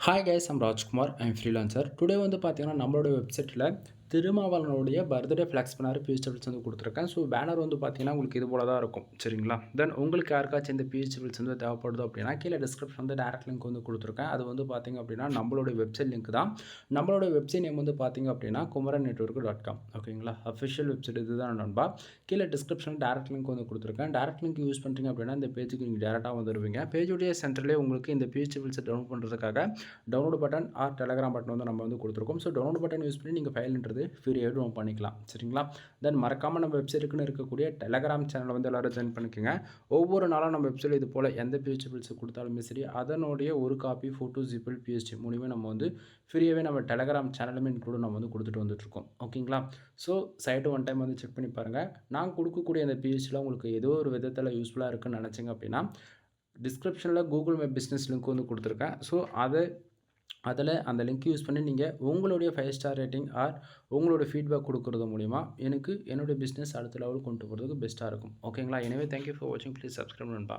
Hi guys, I'm Rajkumar. I'm freelancer. Today வந்து பார்த்தீங்கன்னா நம்மளோட வெப்சைட்டில் திருமாவளவனுடைய பர்த்டே ஃப்ளாக்ஸ் பண்ணார் பிஹெச்டபிள்ஸ் வந்து கொடுத்துருக்கேன். ஸோ பேனர் வந்து பார்த்தீங்கன்னா உங்களுக்கு இது போல தான் இருக்கும். சரிங்களா? தென் உங்களுக்கு யாருக்காச்சும் இந்த பிஹெச்டபிள்ஸ் வந்து தேவைப்படுது அப்படின்னா கீழே டிஸ்கிரிப்ஷன் வந்து டேரக்ட் லிங்க் வந்து கொடுத்துருக்கேன். அது வந்து பார்த்தீங்க அப்படின்னா நம்மளோட வெப்சைட் லிங்க் தான். நம்மளோட வெப்சைட் நேம் வந்து பார்த்தீங்க அப்படின்னா kumaran.network.com. ஓகேங்களா? அஃபிஷியல் வெப்சைட் இதுதான் நண்பா. கீழே டிஸ்கிரிப்ஷன் டேரக்ட் லிங்க் வந்து கொடுத்துருக்கேன். டேரக்ட் லிங்க் யூஸ் பண்ணுறீங்க அப்படின்னா இந்த பேஜுக்கு நீங்கள் டேரெக்டாக வந்துடுவீங்க. பேஜுடைய சென்டர்லேயே உங்களுக்கு இந்த பிஹெச்டபிள்ஸை டவுன்லோட் பண்ணுறதுக்காக download button or Telegram button வந்து நம்ம வந்து கொடுத்துருக்கோம். ஸோ டவுன்லோட் பட்டன் யூஸ் பண்ணி நீங்கள் ஃபைல்ன்றது ஃப்ரீயாகவே டவுன் பண்ணிக்கலாம். சரிங்களா? தென் மறக்காமல் நம்ம வெப்சைட்டுக்குன்னு இருக்கக்கூடிய டெலகிராம் சேனலை வந்து எல்லோரும் ஜாயின் பண்ணிக்கோங்க. ஒவ்வொரு நாளும் நம்ம வெப்சைட் இது போல் எந்த பிஹெச்டபிள்ஸ் கொடுத்தாலுமே சரி அதனுடைய ஒரு காப்பி ஃபோட்டோ ஜிபிள் பிஹெச்டி மூலியமே நம்ம வந்து ஃப்ரீயாகவே நம்ம டெலகிராம் சேனலுமே இன்க்ளூட் நம்ம வந்து கொடுத்துட்டு வந்துட்டுருக்கோம். ஓகேங்களா? ஸோ சைட்டு ஒன் டைம் வந்து செக் பண்ணி பாருங்கள். நான் கொடுக்கக்கூடிய அந்த பிஹெச்டியில் உங்களுக்கு ஏதோ ஒரு விதத்தில் யூஸ்ஃபுல்லாக இருக்குன்னு நினச்சிங்க அப்படின்னா டிஸ்கிரிப்ஷனில் கூகுள் மை பிஸ்னஸ் லிங்க் வந்து கொடுத்துருக்கேன். ஸோ அதில் அந்த லிங்க் யூஸ் பண்ணி நீங்கள் உங்களுடைய 5 ஸ்டார் ரேட்டிங் ஆர் உங்களோட ஃபீட்பேக் கொடுக்குறது மூலிமா எனக்கு என்னுடைய பிஸ்னஸ் அடுத்த லெவல் கொண்டு போகிறதுக்கு பெஸ்ட்டாக இருக்கும். ஓகேங்களா? எனவே தேங்க்யூ ஃபார் வாட்சிங். ப்ளீஸ் சப்ஸ்கிரைப் நண்பா.